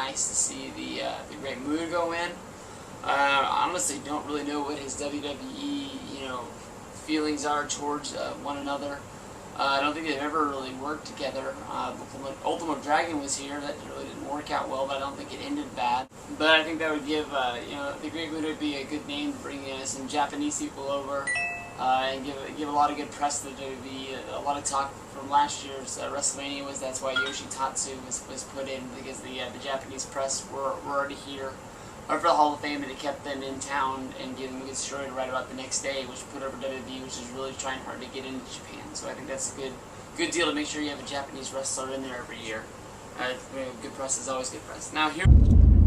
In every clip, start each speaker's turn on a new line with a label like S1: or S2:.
S1: nice to see the Great Muta go in. Honestly, don't really know what his WWE, feelings are towards one another. I don't think they've ever really worked together. When Ultimate Dragon was here, that really didn't work out well, but I don't think it ended bad. But I think that would give, the Great Muta would be a good name to bring some Japanese people over and give a lot of good press to the WWE. A lot of talk from last year's Wrestlemania was that's why Yoshitatsu was put in, because the Japanese press were already here for the Hall of Fame, and it kept them in town and gave them a good story to write about the next day, which put over WWE, which is really trying hard to get into Japan. So I think that's a good deal to make sure you have a Japanese wrestler in there every year. Good press is always good press. Now here.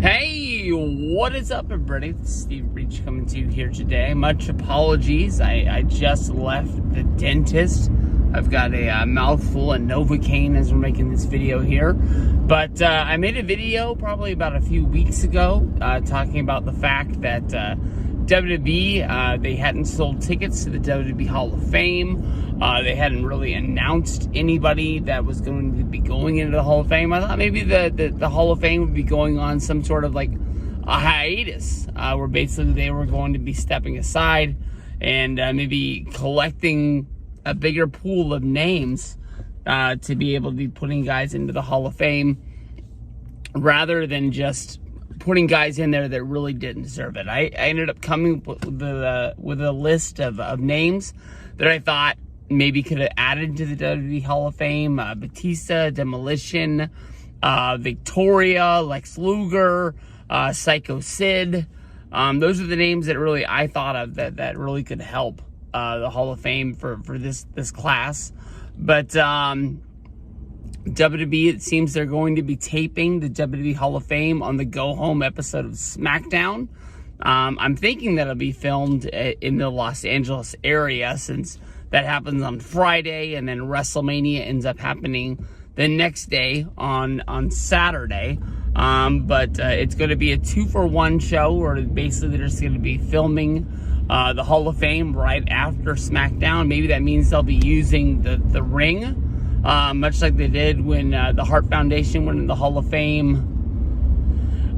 S1: Hey, what is up, everybody? It's Steve Breach coming to you here today. Much apologies. I just left the dentist. I've got a mouthful of Novocaine as we're making this video here. But I made a video probably about a few weeks ago talking about the fact that WWE, they hadn't sold tickets to the WWE Hall of Fame. They hadn't really announced anybody that was going to be going into the Hall of Fame. I thought maybe the Hall of Fame would be going on some sort of like a hiatus, where basically they were going to be stepping aside and maybe collecting a bigger pool of names to be able to be putting guys into the Hall of Fame rather than just putting guys in there that really didn't deserve it. I ended up coming with a list of names that I thought maybe could have added to the WWE Hall of Fame. Batista, Demolition, Victoria, Lex Luger, Psycho Sid. Those are the names that really I thought of that really could help the Hall of Fame for this class. But WWE, it seems they're going to be taping the WWE Hall of Fame on the Go Home episode of SmackDown. I'm thinking that'll be filmed in the Los Angeles area, since that happens on Friday, and then WrestleMania ends up happening the next day on Saturday. But it's going to be a 2-for-1 show, where basically they're just going to be filming the Hall of Fame right after SmackDown. Maybe that means they'll be using the ring, much like they did when the Hart Foundation went in the Hall of Fame.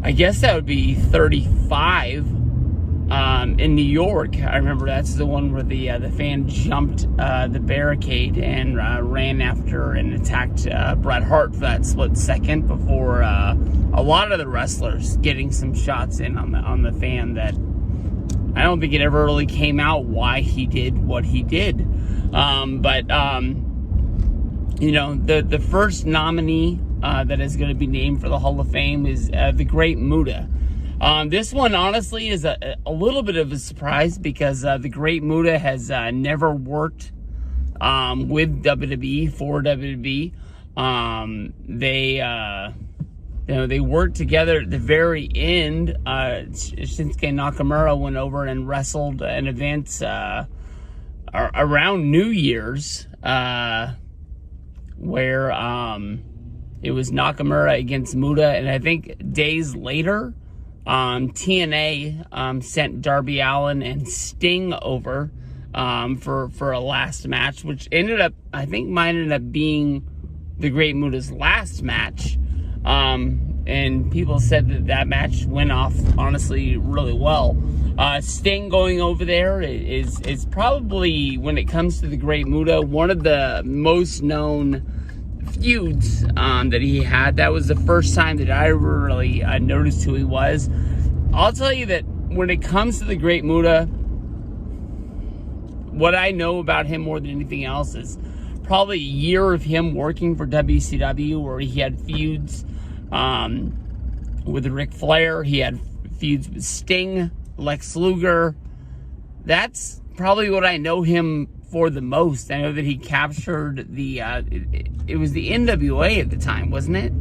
S1: I guess that would be 35 in New York. I remember that's the one where the fan jumped the barricade and ran after and attacked Bret Hart for that split second before a lot of the wrestlers getting some shots in on the fan. That I don't think it ever really came out why he did what he did. The first nominee that is going to be named for the Hall of Fame is the Great Muta. This one, honestly, is a little bit of a surprise, because the Great Muta has never worked with WWE, for WWE. They worked together at the very end. Shinsuke Nakamura went over and wrestled an event around New Year's, where it was Nakamura against Muta, and I think days later, TNA sent Darby Allin and Sting over for a last match, which might end up being the Great Muta's last match. And people said that match went off, honestly, really well. Sting going over there is probably, when it comes to the Great Muta, one of the most known feuds that he had. That was the first time that I ever really noticed who he was. I'll tell you that when it comes to the Great Muta, what I know about him more than anything else is probably a year of him working for WCW, where he had feuds with Ric Flair. He had feuds with Sting, Lex Luger. That's probably what I know him for the most. I know that he captured it was the NWA at the time, wasn't it?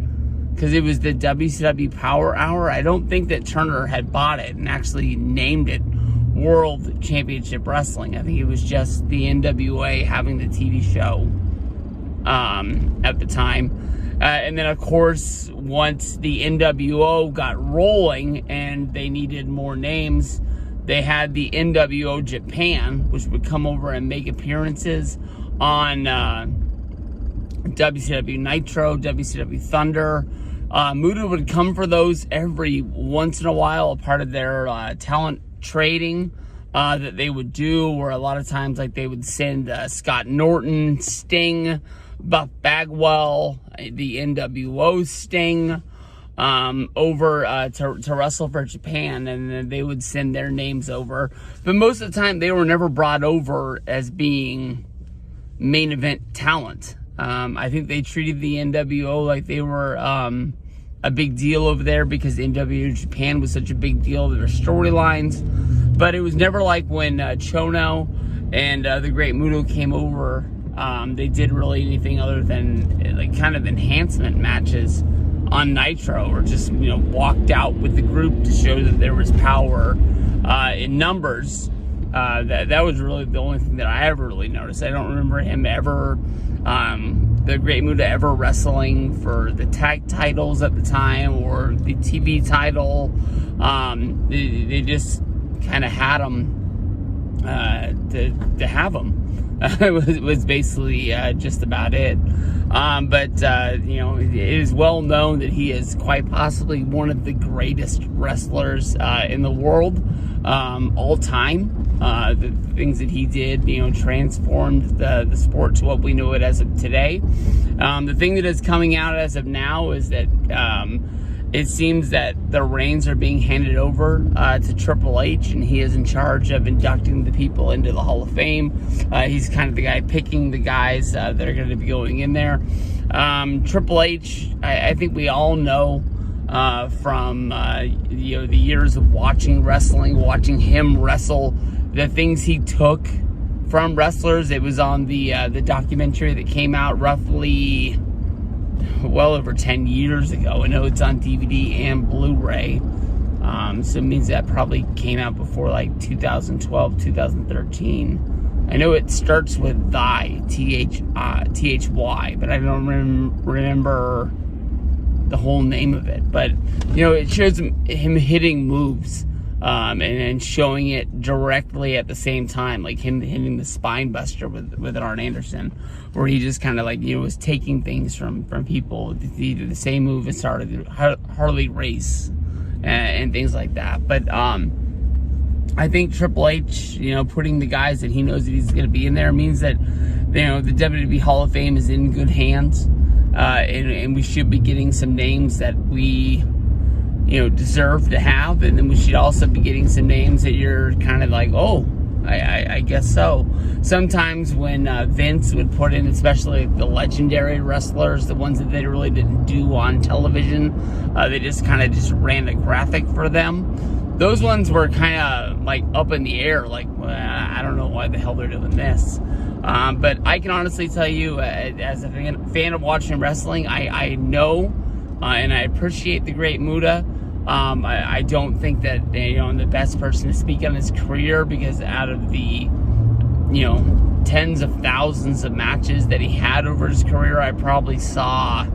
S1: Because it was the WCW Power Hour. I don't think that Turner had bought it and actually named it World Championship Wrestling. I think it was just the NWA having the TV show at the time. And then, of course, once the NWO got rolling and they needed more names, they had the NWO Japan, which would come over and make appearances on WCW Nitro, WCW Thunder, Muta would come for those every once in a while, a part of their talent trading that they would do, where a lot of times like they would send Scott Norton, Sting, Buff Bagwell, the NWO Sting over to wrestle for Japan, and then they would send their names over. But most of the time they were never brought over as being main event talent. I think they treated the NWO like they were a big deal over there because NWO Japan was such a big deal of their storylines. But it was never like when Chono and the Great Muta came over, they did really anything other than like kind of enhancement matches on Nitro, or just, you know, walked out with the group to show that there was power in numbers. That was really the only thing that I ever really noticed. I don't remember him ever, the Great Muta ever wrestling for the tag titles at the time or the TV title. They just kind of had him to have him. It was basically just about it. But you know, it is well known that he is quite possibly one of the greatest wrestlers in the world all time. The things that he did, you know, transformed the sport to what we know it as of today. The thing that is coming out as of now is that it seems that the reins are being handed over to Triple H, and he is in charge of inducting the people into the Hall of Fame. He's kind of the guy picking the guys that are going to be going in there. Triple H, I think we all know from you know, the years of watching wrestling, watching him wrestle, the things he took from wrestlers. It was on the documentary that came out roughly well over 10 years ago. I know it's on DVD and Blu-ray, so it means that probably came out before like 2012, 2013. I know it starts with Thy, T-H-Y, but I don't remember the whole name of it. But, you know, it shows him hitting moves and showing it directly at the same time, like him hitting the spine buster with Arn Anderson, where he just kind of like, you know, was taking things from people. He did the same move and started Harley Race and things like that. But I think Triple H, you know, putting the guys that he knows that he's going to be in there means that, you know, the WWE Hall of Fame is in good hands, and we should be getting some names that we, you know, deserve to have, and then we should also be getting some names that you're kind of like, oh, I guess so. Sometimes when Vince would put in, especially the legendary wrestlers, the ones that they really didn't do on television, they just kind of just ran a graphic for them. Those ones were kind of like up in the air, like, well, I don't know why the hell they're doing this. But I can honestly tell you, as a fan of watching wrestling, I know and I appreciate the Great Muta. I don't think that, you know, I'm the best person to speak on his career, because out of the, you know, tens of thousands of matches that he had over his career, I probably saw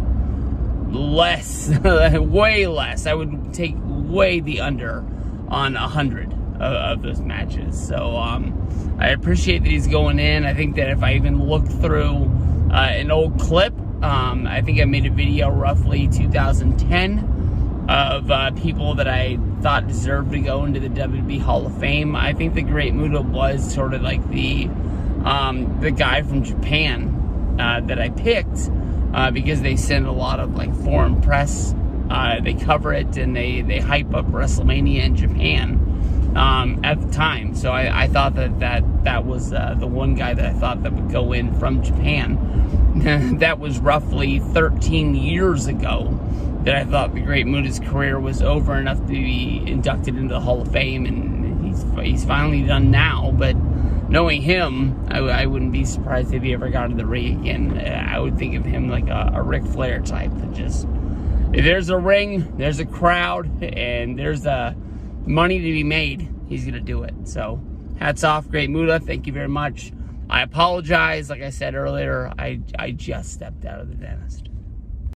S1: less, way less. I would take way the under on 100 of those matches. So I appreciate that he's going in. I think that if I even look through an old clip, I think I made a video roughly 2010 of people that I thought deserved to go into the WWE Hall of Fame. I think the Great Muta was sort of like the guy from Japan that I picked because they send a lot of like foreign press. They cover it and they hype up WrestleMania in Japan at the time. So I thought that was the one guy that I thought that would go in from Japan. That was roughly 13 years ago that I thought the Great Muta's career was over enough to be inducted into the Hall of Fame, and he's finally done now. But knowing him, I wouldn't be surprised if he ever got to the ring again. I would think of him like a Ric Flair type, that just, if there's a ring, there's a crowd, and there's money to be made, he's gonna do it. So hats off, Great Muta. Thank you very much. I apologize, like I said earlier, I just stepped out of the dentist.